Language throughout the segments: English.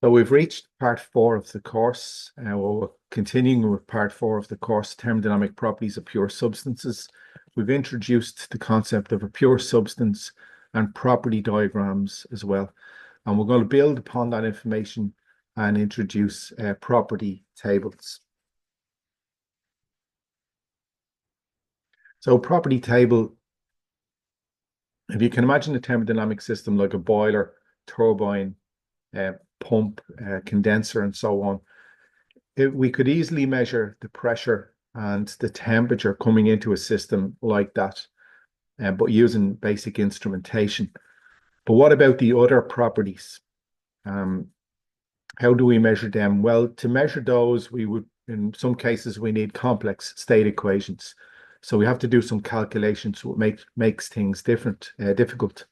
So we've reached part 4 of the course. We're continuing with part 4 of the course, thermodynamic properties of pure substances. We've introduced the concept of a pure substance and property diagrams as well. And we're going to build upon that information and introduce property tables. So property table, if you can imagine a thermodynamic system like a boiler, turbine, pump, condenser, and so on, we could easily measure the pressure and the temperature coming into a system like that, but using basic instrumentation. But what about the other properties? How do we measure them? Well, to measure those, we would, in some cases, we need complex state equations. So we have to do some calculations, what makes things difficult.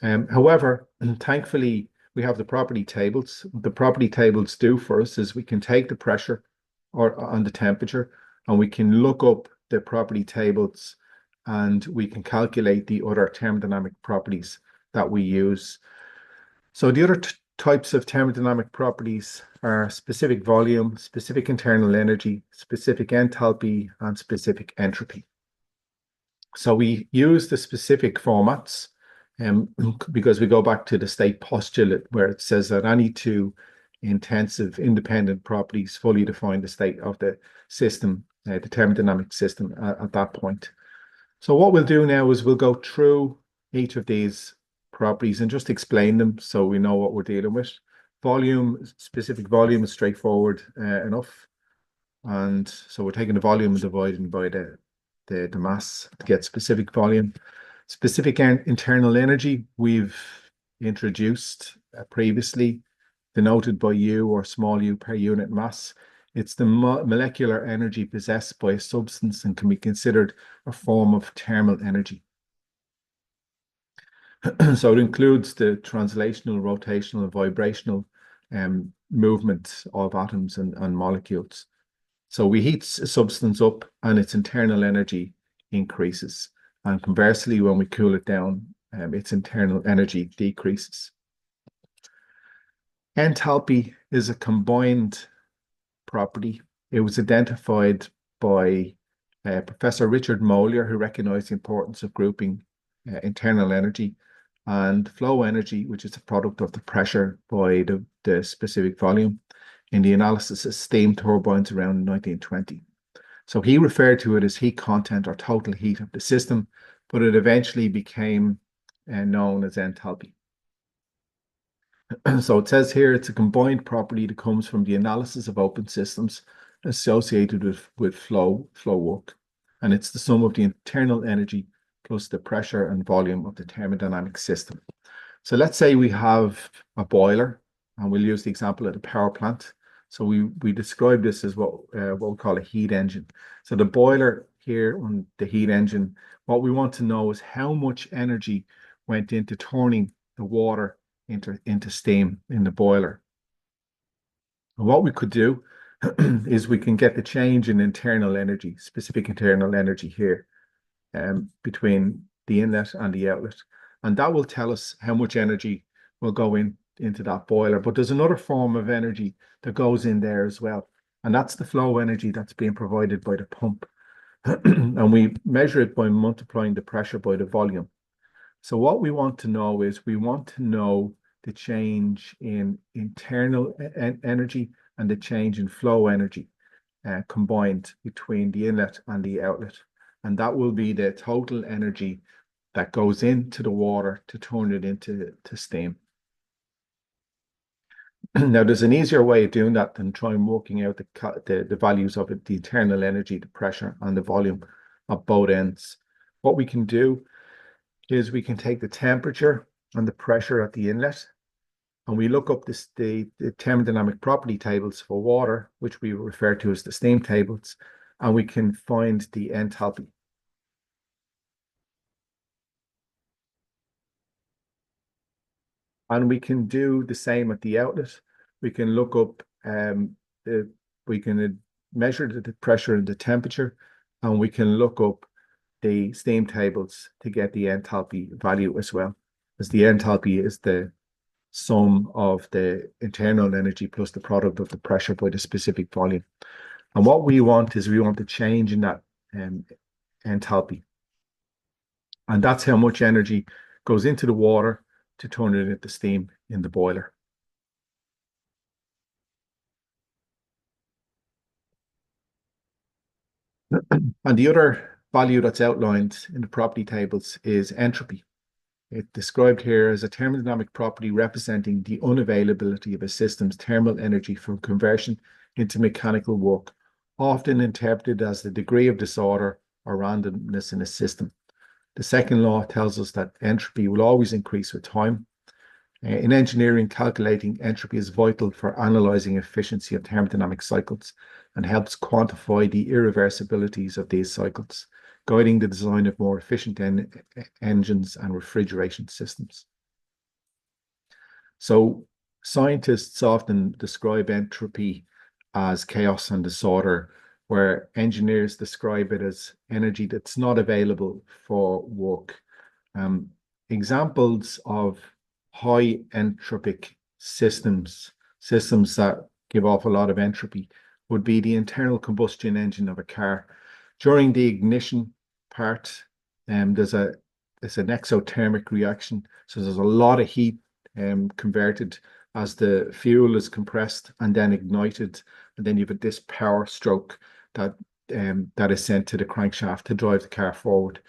However, thankfully, we have the property tables. What the property tables do for us is we can take the pressure on the temperature, and we can look up the property tables, and we can calculate the other thermodynamic properties that we use. So the other types of thermodynamic properties are specific volume, specific internal energy, specific enthalpy, and specific entropy. So we use the specific formats because we go back to the state postulate where it says that any two intensive independent properties fully define the state of the system, the thermodynamic system at that point. So what we'll do now is we'll go through each of these properties and just explain them so we know what we're dealing with. Specific volume is straightforward enough. And so we're taking the volume and dividing by the mass to get specific volume. Specific internal energy we've introduced previously, denoted by U or small u per unit mass. It's the molecular energy possessed by a substance and can be considered a form of thermal energy. So it includes the translational, rotational, and vibrational movement of atoms and molecules. So we heat a substance up and its internal energy increases. And conversely, when we cool it down, its internal energy decreases. Enthalpy is a combined property. It was identified by Professor Richard Molier, who recognized the importance of grouping internal energy and flow energy, which is a product of the pressure by the specific volume, in the analysis of steam turbines around 1920. So he referred to it as heat content or total heat of the system, but it eventually became known as enthalpy. So it says here it's a combined property that comes from the analysis of open systems associated with flow work. And it's the sum of the internal energy plus the pressure and volume of the thermodynamic system. So let's say we have a boiler, and we'll use the example of the power plant. So we describe this as what we call a heat engine. So the boiler here on the heat engine, what we want to know is how much energy went into turning the water into steam in the boiler. And what we could do is we can get the change in internal energy, specific internal energy here, between the inlet and the outlet. And that will tell us how much energy will go into that boiler. But there's another form of energy that goes in there as well. And that's the flow energy that's being provided by the pump. And we measure it by multiplying the pressure by the volume. So what we want to know is we want to know the change in internal energy and the change in flow energy combined between the inlet and the outlet. And that will be the total energy that goes into the water to turn it into steam. Now, there's an easier way of doing that than trying working out the values of it, the internal energy, the pressure, and the volume of both ends. What we can do is we can take the temperature and the pressure at the inlet, and we look up the thermodynamic property tables for water, which we refer to as the steam tables, and we can find the enthalpy. And we can do the same at the outlet. We can look up, we can measure the pressure and the temperature, and we can look up the steam tables to get the enthalpy value as well, as the enthalpy is the sum of the internal energy plus the product of the pressure by the specific volume. And what we want is we want the change in that enthalpy. And that's how much energy goes into the water to turn it into steam in the boiler. And the other value that's outlined in the property tables is entropy. It's described here as a thermodynamic property representing the unavailability of a system's thermal energy from conversion into mechanical work, often interpreted as the degree of disorder or randomness in a system. The second law tells us that entropy will always increase with time. In engineering, calculating entropy is vital for analyzing efficiency of thermodynamic cycles and helps quantify the irreversibilities of these cycles, guiding the design of more efficient engines and refrigeration systems. So scientists often describe entropy as chaos and disorder, where engineers describe it as energy that's not available for work. Examples of high entropic systems that give off a lot of entropy would be the internal combustion engine of a car. During the ignition part, there's an exothermic reaction. So there's a lot of heat converted as the fuel is compressed and then ignited. And then you have this power stroke that is sent to the crankshaft to drive the car forward.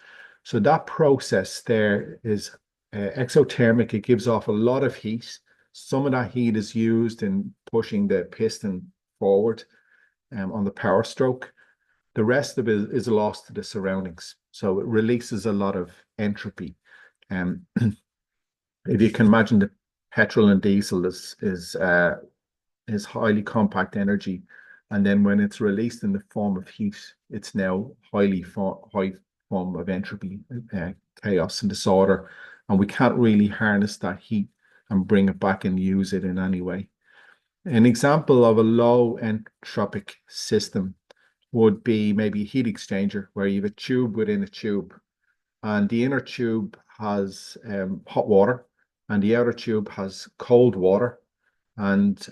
So that process there is exothermic. It gives off a lot of heat. Some of that heat is used in pushing the piston forward on the power stroke. The rest of it is lost to the surroundings. So it releases a lot of entropy. If you can imagine, the petrol and diesel is highly compact energy, and then when it's released in the form of heat, it's now high form of entropy, chaos and disorder, and we can't really harness that heat and bring it back and use it in any way. An example of a low entropic system would be maybe a heat exchanger, where you have a tube within a tube, and the inner tube has hot water and the outer tube has cold water, and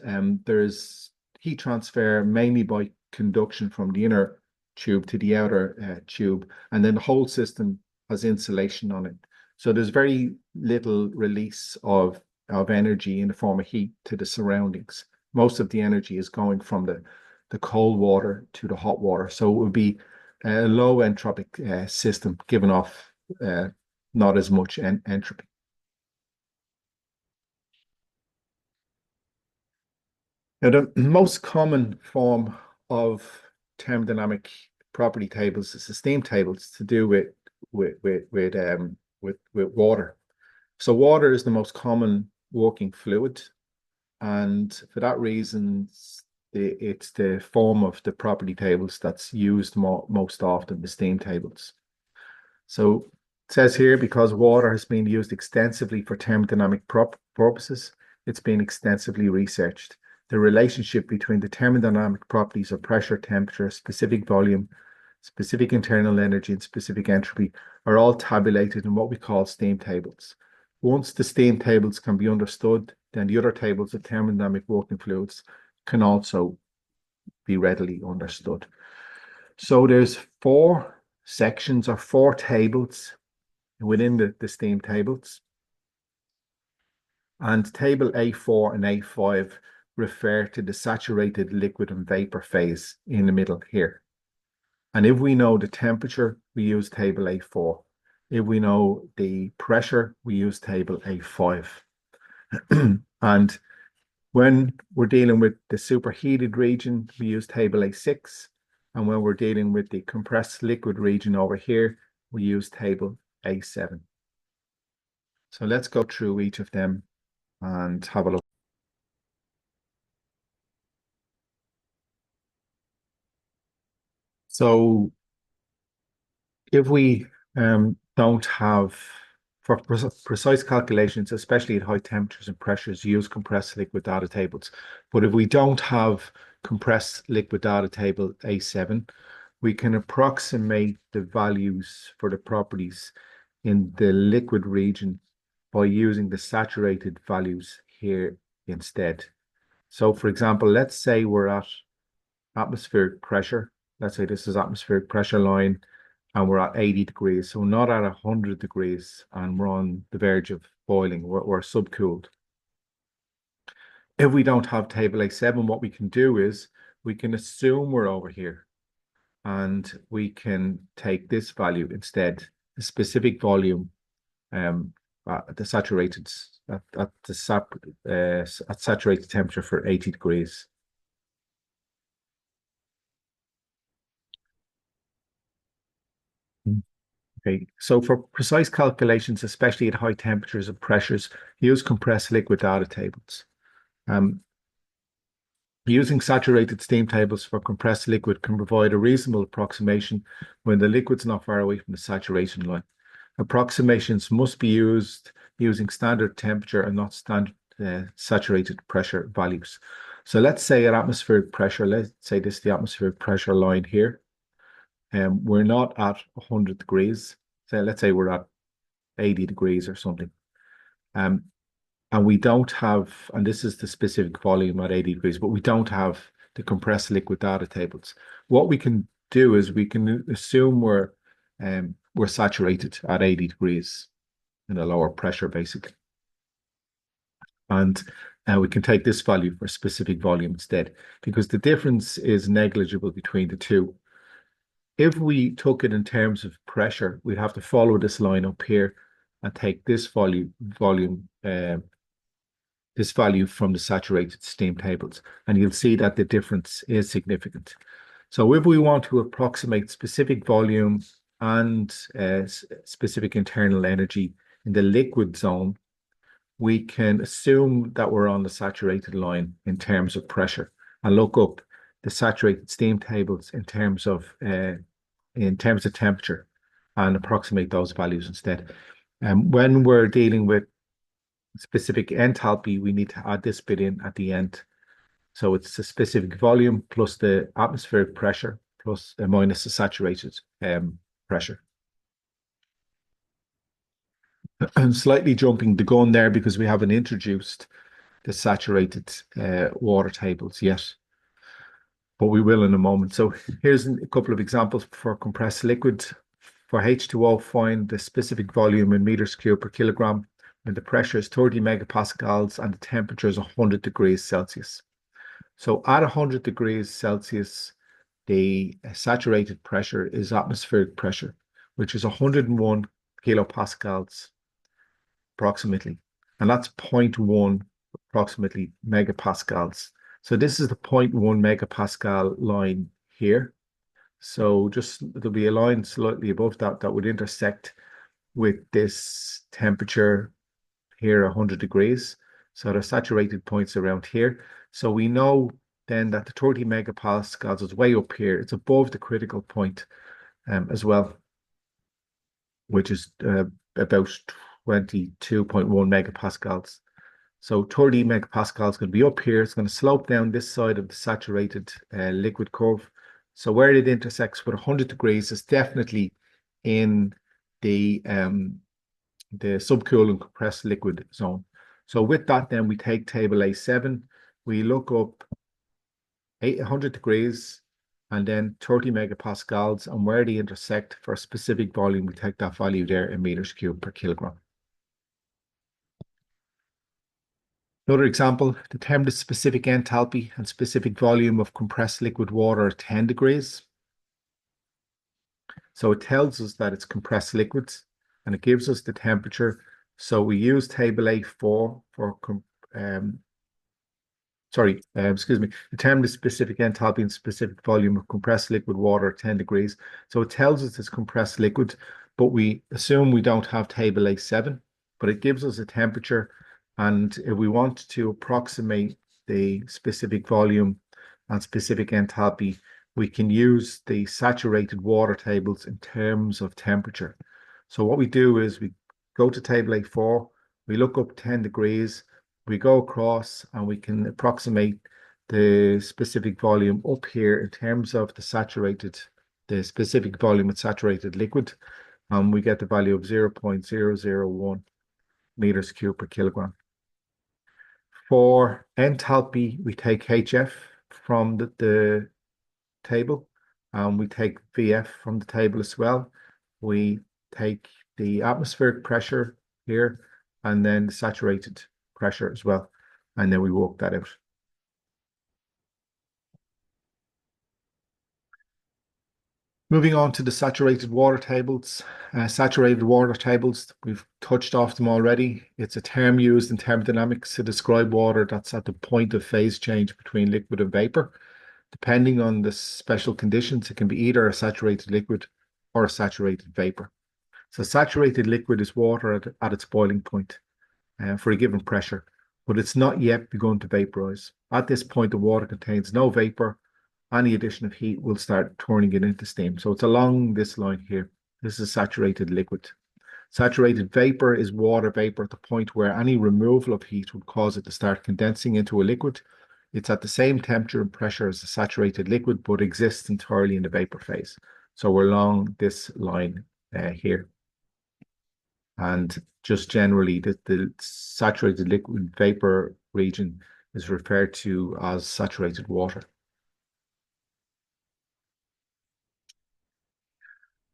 there's heat transfer mainly by conduction from the inner tube to the outer tube, and then the whole system has insulation on it. So there's very little release of energy in the form of heat to the surroundings. Most of the energy is going from the cold water to the hot water. So it would be a low entropic system, giving off not as much entropy. Now, the most common form of thermodynamic property tables is the steam tables to do with water. So water is the most common working fluid, and for that reason, it's the form of the property tables that's used most often, the steam tables. So it says here, because water has been used extensively for thermodynamic purposes, it's been extensively researched. The relationship between the thermodynamic properties of pressure, temperature, specific volume, specific internal energy, and specific entropy are all tabulated in what we call steam tables. Once the steam tables can be understood, then the other tables of thermodynamic working fluids can also be readily understood. So there's 4 sections or 4 tables within the steam tables. And table A4 and A5 refer to the saturated liquid and vapor phase in the middle here. And if we know the temperature, we use table A4. If we know the pressure, we use table A5. And when we're dealing with the superheated region, we use table A6. And when we're dealing with the compressed liquid region over here, we use table A7. So let's go through each of them and have a look. So if we don't have, for precise calculations, especially at high temperatures and pressures, use compressed liquid data tables. But if we don't have compressed liquid data table A7, we can approximate the values for the properties in the liquid region by using the saturated values here instead. So for example, let's say we're at atmospheric pressure. Let's say this is atmospheric pressure line and we're at 80 degrees. So not at 100 degrees and we're on the verge of boiling. We're subcooled. If we don't have table A7, what we can do is we can assume we're over here and we can take this value instead, the specific volume at the saturated at saturated temperature for 80 degrees. Okay, so for precise calculations, especially at high temperatures and pressures, use compressed liquid data tables. Using saturated steam tables for compressed liquid can provide a reasonable approximation when the liquid's not far away from the saturation line. Approximations must be used using standard temperature and not standard saturated pressure values. So let's say at atmospheric pressure, let's say this is the atmospheric pressure line here. We're not at 100 degrees. So let's say we're at 80 degrees or something. And we don't have, and this is the specific volume at 80 degrees, but we don't have the compressed liquid data tables. What we can do is we can assume we're saturated at 80 degrees in a lower pressure, basically. And we can take this value for a specific volume instead, because the difference is negligible between the two. If we took it in terms of pressure, we'd have to follow this line up here and take this this value from the saturated steam tables, and you'll see that the difference is significant. So if we want to approximate specific volume and specific internal energy in the liquid zone, we can assume that we're on the saturated line in terms of pressure and look up the saturated steam tables in terms of temperature and approximate those values instead. When we're dealing with specific enthalpy, we need to add this bit in at the end. So it's a specific volume plus the atmospheric pressure plus minus the saturated pressure. I'm slightly jumping the gun there because we haven't introduced the saturated water tables yet, but we will in a moment. So here's a couple of examples for compressed liquid. For H2O, find the specific volume in meters cubed per kilogram when the pressure is 30 megapascals and the temperature is 100 degrees Celsius. So at 100 degrees Celsius, the saturated pressure is atmospheric pressure, which is 101 kilopascals approximately. And that's 0.1 approximately megapascals. So this is the 0.1 megapascal line here. So just there'll be a line slightly above that that would intersect with this temperature here, 100 degrees. So the saturated points around here. So we know then that the 30 megapascals is way up here. It's above the critical point as well, which is about 22.1 megapascals. So 30 megapascals is going to be up here. It's going to slope down this side of the saturated liquid curve. So where it intersects with 100 degrees is definitely in the subcooled and compressed liquid zone. So with that, then we take table A7, we look up 800 degrees and then 30 megapascals, and where they intersect for a specific volume, we take that value there in meters cubed per kilogram. Another example, determine the specific enthalpy and specific volume of compressed liquid water at 10 degrees. So it tells us that it's compressed liquids and it gives us the temperature. So we use table A4 for, determine the specific enthalpy and specific volume of compressed liquid water at 10 degrees. So it tells us it's compressed liquid, but we assume we don't have table A7, but it gives us a temperature. And if we want to approximate the specific volume and specific enthalpy, we can use the saturated water tables in terms of temperature. So what we do is we go to table A4, we look up 10 degrees, we go across and we can approximate the specific volume up here in terms of the specific volume of saturated liquid. And we get the value of 0.001 meters cubed per kilogram. For enthalpy, we take HF from the table, and we take VF from the table as well. We take the atmospheric pressure here, and then the saturated pressure as well, and then we work that out. Moving on to the saturated water tables. Saturated water tables, we've touched off them already. It's a term used in thermodynamics to describe water that's at the point of phase change between liquid and vapor. Depending on the special conditions, it can be either a saturated liquid or a saturated vapor. So saturated liquid is water at its boiling point for a given pressure, but it's not yet begun to vaporize. At this point, the water contains no vapor. Any addition of heat will start turning it into steam. So it's along this line here. This is saturated liquid. Saturated vapor is water vapor at the point where any removal of heat would cause it to start condensing into a liquid. It's at the same temperature and pressure as a saturated liquid, but exists entirely in the vapor phase. So we're along this line here. And just generally, the saturated liquid vapor region is referred to as saturated water.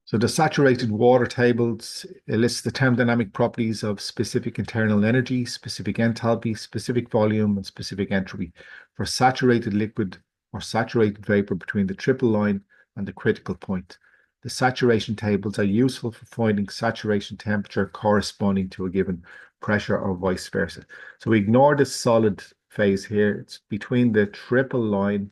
So the saturated water tables lists the thermodynamic properties of specific internal energy, specific enthalpy, specific volume, and specific entropy for saturated liquid or saturated vapor between the triple line and the critical point. The saturation tables are useful for finding saturation temperature corresponding to a given pressure or vice versa. So we ignore this solid phase here. It's between the triple line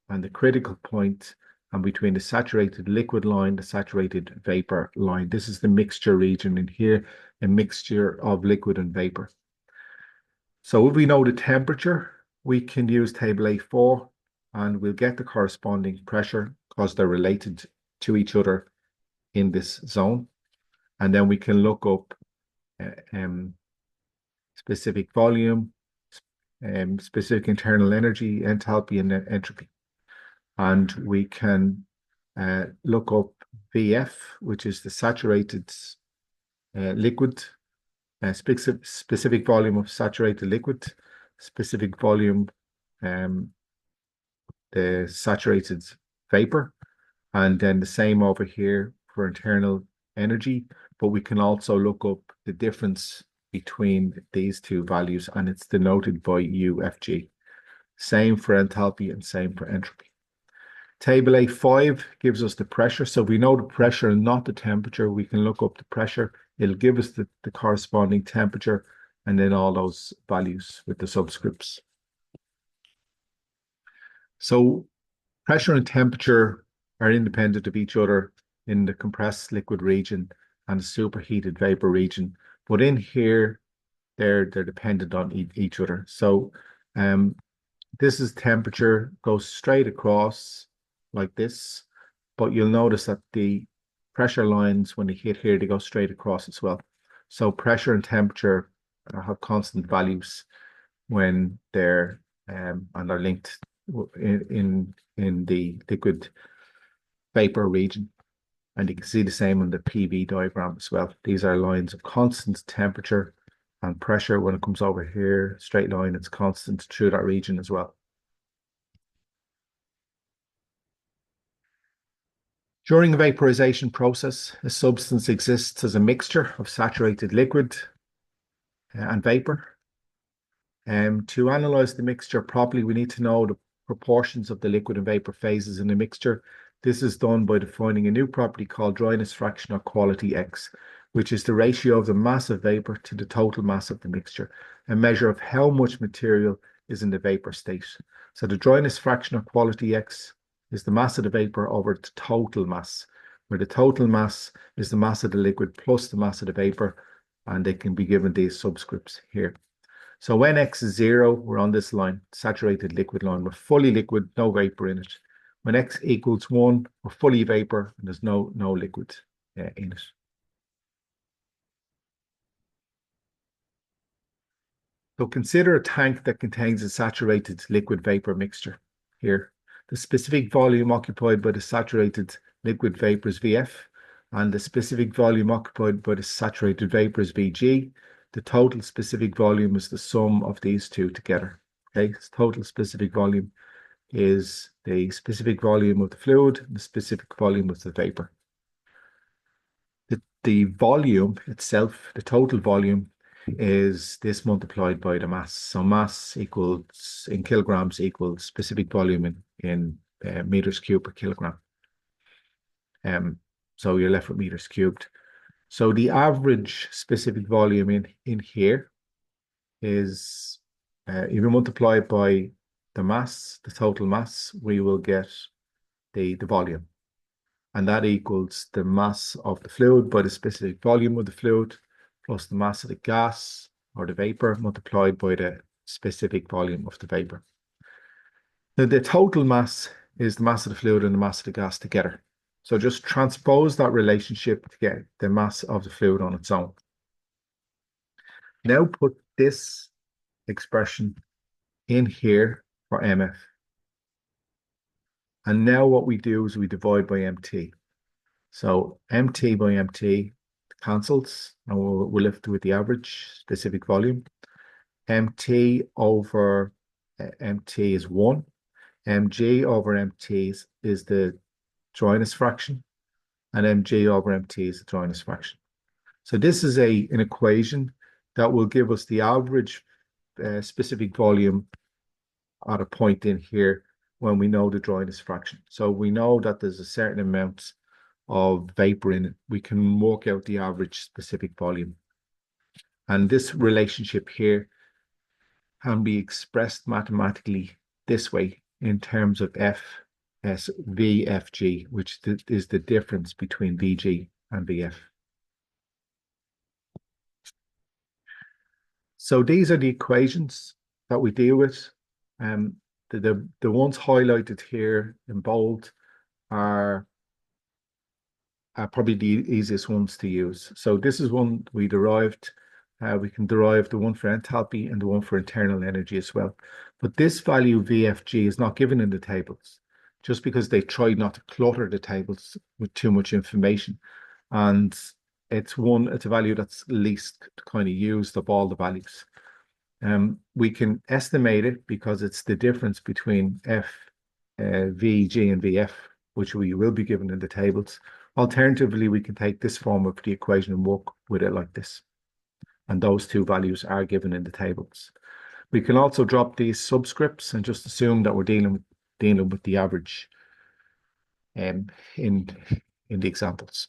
and the critical point, and between the saturated liquid line, the saturated vapor line. This is the mixture region, and here a mixture of liquid and vapor. So if we know the temperature, we can use table A4 and we'll get the corresponding pressure because they're related to each other in this zone. And then we can look up specific volume, specific internal energy, enthalpy, and entropy. And we can look up VF, which is the saturated liquid, specific volume of saturated liquid, specific volume, the saturated vapor, and then the same over here for internal energy. But we can also look up the difference between these two values, and it's denoted by UFG. Same for enthalpy and same for entropy. Table A5 gives us the pressure. So if we know the pressure and not the temperature, we can look up the pressure. It'll give us the corresponding temperature and then all those values with the subscripts. So pressure and temperature are independent of each other in the compressed liquid region and the superheated vapor region. But in here, they're dependent on each other. So this is temperature, goes straight across like this, but you'll notice that the pressure lines, when they hit here, they go straight across as well. So pressure and temperature have constant values when they're and are linked in the liquid vapor region. And you can see the same on the PV diagram as well. These are lines of constant temperature and pressure. When it comes over here, straight line, it's constant through that region as well. During the vaporization process, a substance exists as a mixture of saturated liquid and vapor. To analyze the mixture properly, we need to know the proportions of the liquid and vapor phases in the mixture. This is done by defining a new property called dryness fraction or quality X, which is the ratio of the mass of vapor to the total mass of the mixture, a measure of how much material is in the vapor state. So the dryness fraction or quality X is the mass of the vapor over the total mass, where the total mass is the mass of the liquid plus the mass of the vapor, and they can be given these subscripts here. So when X is 0, we're on this line, saturated liquid line. We're fully liquid, no vapor in it. When X equals 1, we're fully vapor, and there's no liquid in it. So consider a tank that contains a saturated liquid vapor mixture here. The specific volume occupied by the saturated liquid vapor is VF, and the specific volume occupied by the saturated vapor is VG. the total specific volume is the sum of these two together. Okay, total specific volume is the specific volume of the fluid and the specific volume of the vapor. The volume itself, the total volume, is this multiplied by the mass. So mass equals in kilograms equals specific volume in meters cubed per kilogram. So you're left with meters cubed. So the average specific volume in here is, if you multiply it by the mass, the total mass, we will get the volume. And that equals the mass of the fluid by the specific volume of the fluid plus the mass of the gas or the vapor multiplied by the specific volume of the vapor. Now, the total mass is the mass of the fluid and the mass of the gas together. So just transpose that relationship to get the mass of the fluid on its own. Now put this expression in here for MF. And now what we do is we divide by MT. So MT by MT cancels, and we're left with the average specific volume. MT over MT is 1. Mg over MT is the dryness fraction, and Mg over MT is the dryness fraction. So this is an equation that will give us the average specific volume at a point in here when we know the dryness fraction. So we know that there's a certain amount of vapor in it. We can work out the average specific volume. And this relationship here can be expressed mathematically this way in terms of VFG, which is the difference between VG and VF. So these are the equations that we deal with. The ones highlighted here in bold are probably the easiest ones to use. So this is one we derived. We can derive the one for enthalpy and the one for internal energy as well. But this value VFG is not given in the tables, just because they tried not to clutter the tables with too much information. And it's a value that's least kind of used of all the values. We can estimate it because it's the difference between VG and VF, which we will be given in the tables. Alternatively, we can take this form of the equation and work with it like this. And those two values are given in the tables. We can also drop these subscripts and just assume that we're dealing with the average in the examples.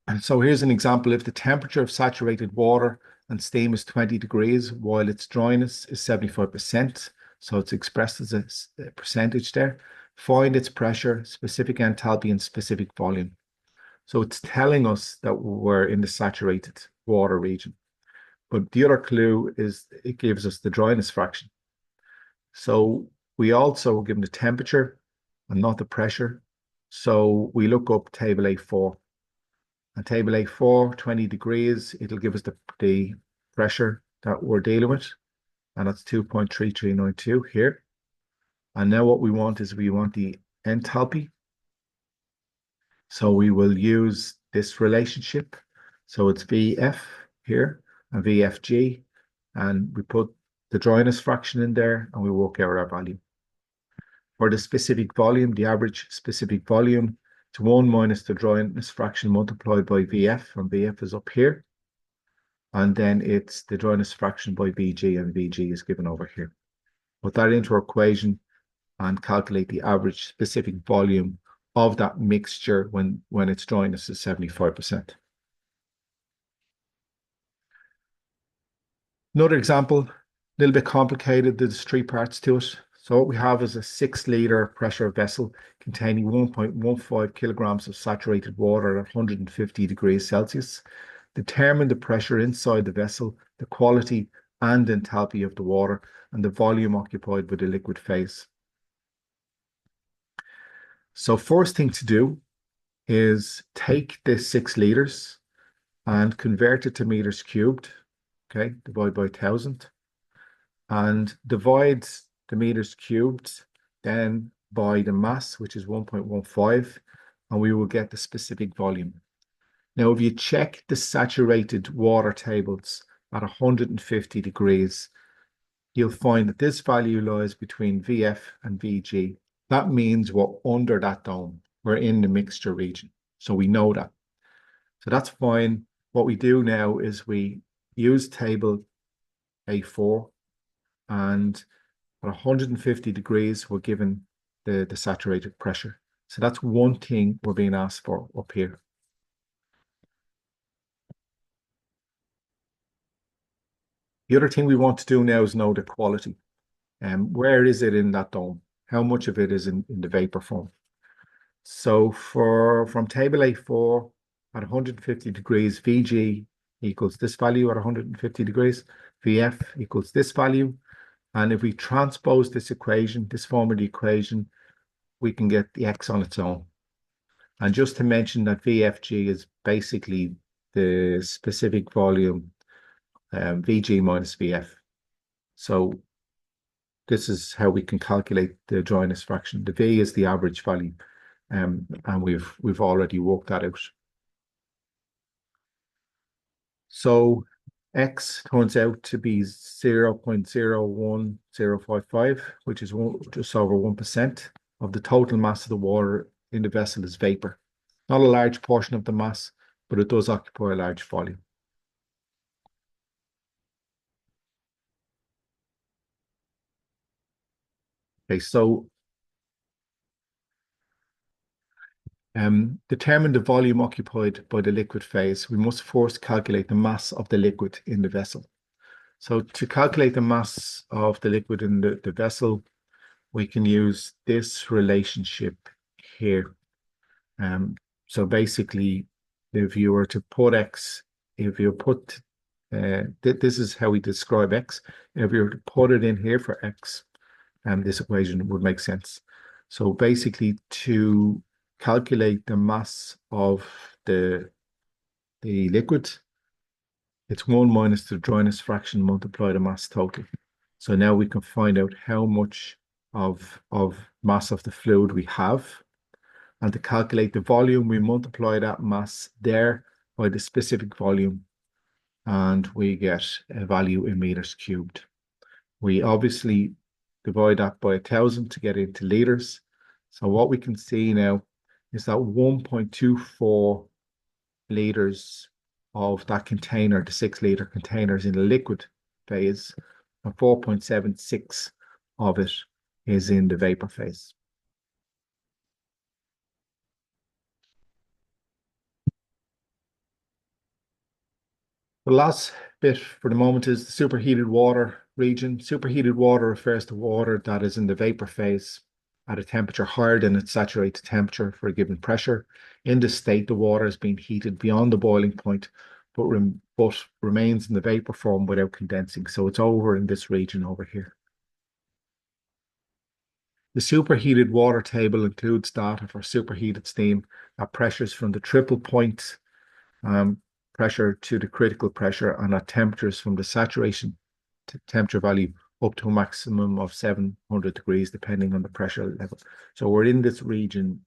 And so here's an example. If the temperature of saturated water and steam is 20 degrees, while its dryness is 75%, so it's expressed as a percentage there, find its pressure, specific enthalpy, and specific volume. So it's telling us that we're in the saturated water region. But the other clue is it gives us the dryness fraction. So we also given the temperature and not the pressure. So we look up table A4. And table A4, 20 degrees, it'll give us the pressure that we're dealing with. And that's 2.3392 here. And now what we want is we want the enthalpy. So we will use this relationship. So it's VF here and VFG. And we put the dryness fraction in there and we work out our value. For the specific volume, the average specific volume, it's 1 minus the dryness fraction multiplied by VF, and VF is up here. And then it's the dryness fraction by VG, and VG is given over here. Put that into our equation and calculate the average specific volume of that mixture when its dryness is 75%. Another example, a little bit complicated, there's 3 parts to it. So what we have is a 6-liter pressure vessel containing 1.15 kilograms of saturated water at 150 degrees Celsius. Determine the pressure inside the vessel, the quality and enthalpy of the water, and the volume occupied by the liquid phase. So first thing to do is take this 6 liters and convert it to meters cubed. Okay, divide by 1,000 and divide the meters cubed then by the mass, which is 1.15, and we will get the specific volume. Now, if you check the saturated water tables at 150 degrees, you'll find that this value lies between VF and VG. That means we're under that dome. We're in the mixture region. So we know that. So that's fine. What we do now is we use table A4, and at 150 degrees, we're given the saturated pressure. So that's one thing we're being asked for up here. The other thing we want to do now is know the quality. Where is it in that dome? How much of it is in the vapor form? So from table A4 at 150 degrees, Vg equals this value at 150 degrees, Vf equals this value. And if we transpose this equation, this form of the equation, we can get the x on its own. And just to mention that VFG is basically the specific volume, Vg minus Vf. So this is how we can calculate the dryness fraction. The V is the average value, and we've already worked that out. So X turns out to be 0.01055, which is just over 1% of the total mass of the water in the vessel is vapor. Not a large portion of the mass, but it does occupy a large volume. Okay, so determine the volume occupied by the liquid phase. We must first calculate the mass of the liquid in the vessel. So to calculate the mass of the liquid in the vessel, we can use this relationship here. So basically, if you were to put X, if you put, this is how we describe X. If you were to put it in here for X, this equation would make sense. So basically, to calculate the mass of the liquid, it's 1 minus the dryness fraction multiplied the mass total. So now we can find out how much of mass of the fluid we have. And to calculate the volume, we multiply that mass there by the specific volume, and we get a value in meters cubed. We obviously divide that by 1,000 to get into liters. So what we can see now is that 1.24 liters of that container, the 6-liter containers in the liquid phase, and 4.76 of it is in the vapor phase. The last bit for the moment is the superheated water region. Superheated water refers to water that is in the vapor phase at a temperature higher than its saturated temperature for a given pressure. In this state, the water is being heated beyond the boiling point, but remains in the vapor form without condensing. So it's over in this region over here. The superheated water table includes data for superheated steam at pressures from the triple point pressure to the critical pressure, and at temperatures from the saturation temperature value up to a maximum of 700 degrees, depending on the pressure level. So we're in this region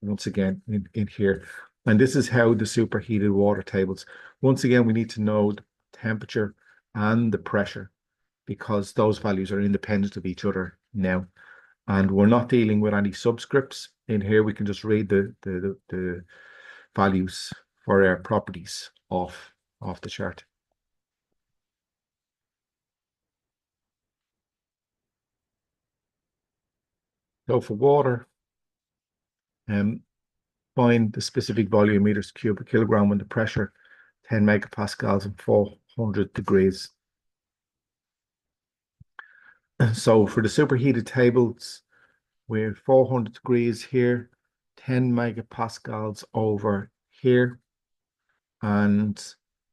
once again in here. And this is how the superheated water tables. Once again, we need to know the temperature and the pressure, because those values are independent of each other now. And we're not dealing with any subscripts in here. We can just read the values for our properties off the chart. So for water, find the specific volume meters cubed per kilogram when the pressure 10 megapascals and 400 degrees. So for the superheated tables, we're 400 degrees here, 10 megapascals over here, and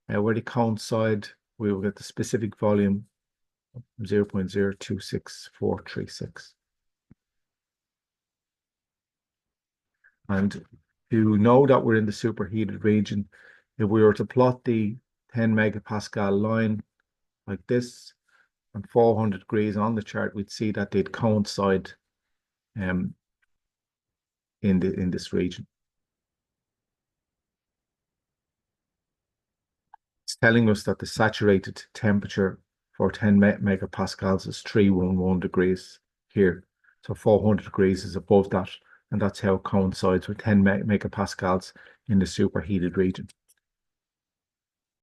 where they coincide, we will get the specific volume 0.026436. And to know that we're in the superheated region, if we were to plot the 10 megapascal line like this and 400 degrees on the chart, we'd see that they'd coincide in this region. telling us that the saturated temperature for 10 megapascals is 311 degrees here. So 400 degrees is above that, and that's how it coincides with 10 megapascals in the superheated region.